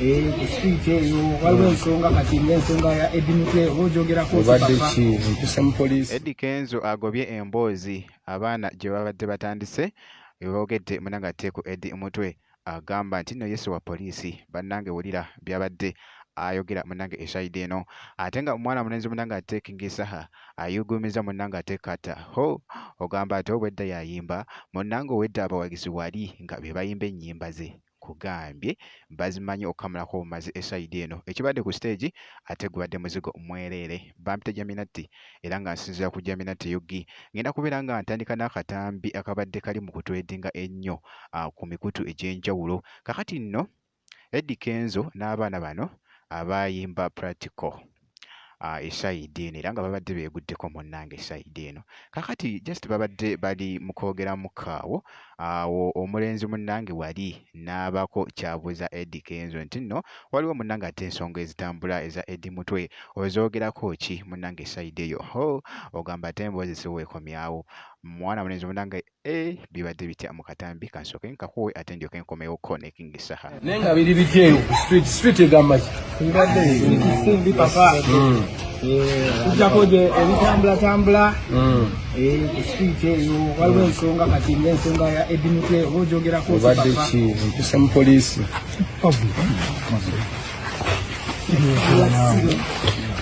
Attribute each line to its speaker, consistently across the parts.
Speaker 1: ku street eyo waliwo ensonga kati ng'ensonga ya Edimutwe ojogerako
Speaker 2: Eddie Kenzo agobye emboozi abaana gye babadde batandise boogedde Munangatte ku Eddie Mutwe agamba nti nno Yesu wa poliisi bannange wulira byabadde ayogera Munange esayidi eno ate nga omwana mulenzi Munangatte King Saha ayugumiza Munangatte Kata ho ogamba ati obwedda yayimba munnange owedda abawagizi wali nga be bayimba ennyimba ze kugambye bazimanyi okukamulako obumazi esayidi eno ekibadde ku stage ate gubadde muzigo mwereere bampita Jaminati era nga nsinzira ku Jaminati Yugi ngenda kubeera nga ntandika n'akatambi akabadde kali mu kutwedinga ennyo ku mikutu egy'enjawulo kakati nno Eddie Kenzo n'abaana bano abayimba practical esayidi eno era nga babadde beeguddeko munnange esayidi eno kakati just babadde bali mu kwogeramu kaawo awo omulenzi munnange wali n'abako kyabuuza Eddie Kenzo nti nno waliwo munnange ate ensonga ezitambula eza Eddie Mutwe ozoogerako ki munnange esayidi eyo ho ogamba ate emboozi siweekomyawo mwana mulenzi munnange bibadde bitya mu katambi kansooke nkakuwe ate ndyoke nkomewoko ne King Saha
Speaker 1: naye nga biri bityeyo ku street egamba ki bibadde papa kujjako gye ebitambulatambula ku street eyo waliwo ensonga kati ng'ensonga ya Edimutwe ojogerako
Speaker 3: obadde ki mpisa mu poliisi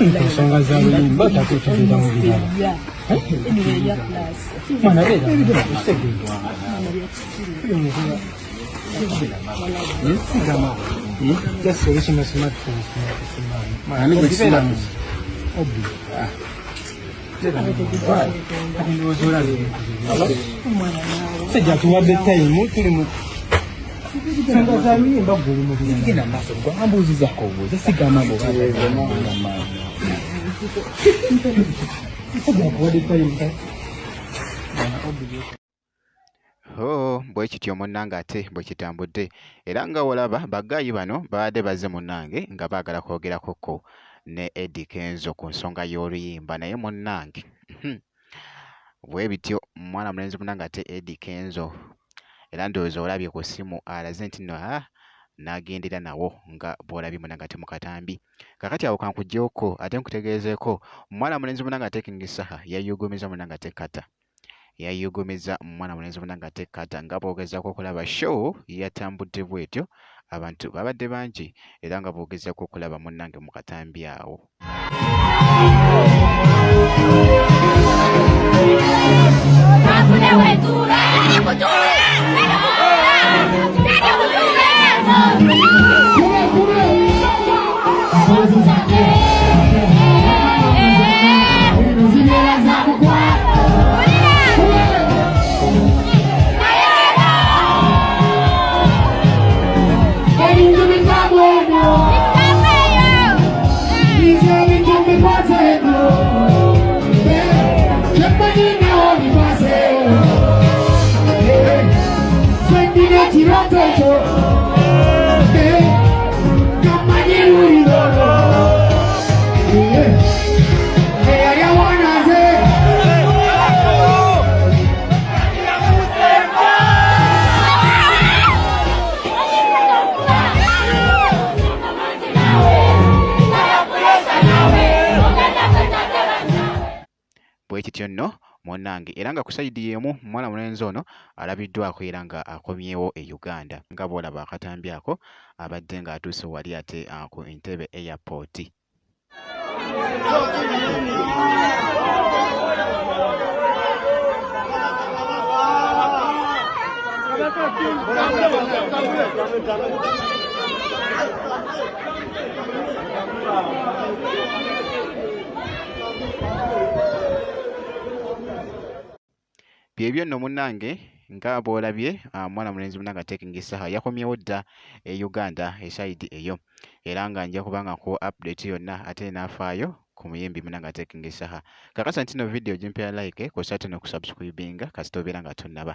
Speaker 1: ensonga za luyimba tateetegerera mu birala mwana beera kitegeerwa just solution smartphones
Speaker 3: ani gwe kisima
Speaker 1: sejja tuwadde time tuli mu ensonga za luyimba guli mu bigenda maaso gwambuuzizako obuuza sigamba
Speaker 2: bwe kityo munnange ate bwe kitambudde era nga olaba bagaayi bano babadde bazze munnange nga baagala kwogerakoko ne Eddie Kenzo ku nsonga y'oluyimba naye munnange bwe bityo mwana mulenzi munnange ate Eddie Kenzo era ndowooza olabye ku ssimu alaze nti nno n'agendera nawo nga bw'olabye munnange ate mu katambi kakati awo kankuggyeko ate nkutegeezeeko mwana mulenzi munnange ate King Saha yayugumiza munnange ate Kata yayugumiza mwana mulenzi munnange ate Kata nga boogezaako okulaba show yatambudde bwetyo abantu babadde bangi era nga boogezaako okulaba munnange mu katambi awo bwekityo nno munnange era nga ku sayidi y'emu mwana mulenzi ono alabiddwako era nga akomyewo e Uganda nga bw'olaba akatambi ako abadde ng'atuuse wali ate ku Entebbe airport byebyo nno munnange nga bw'olabye mwana mulenzi munnange ate King Saha yakomyewo dda e Uganda esayidi eyo era nga nja kubanga ku update yonna ate n'afaayo ku muyimbi munnange ate King Saha kakasa nti no video gimpera like kosa ate n'okusubscribinga kasita obeera nga tonnaba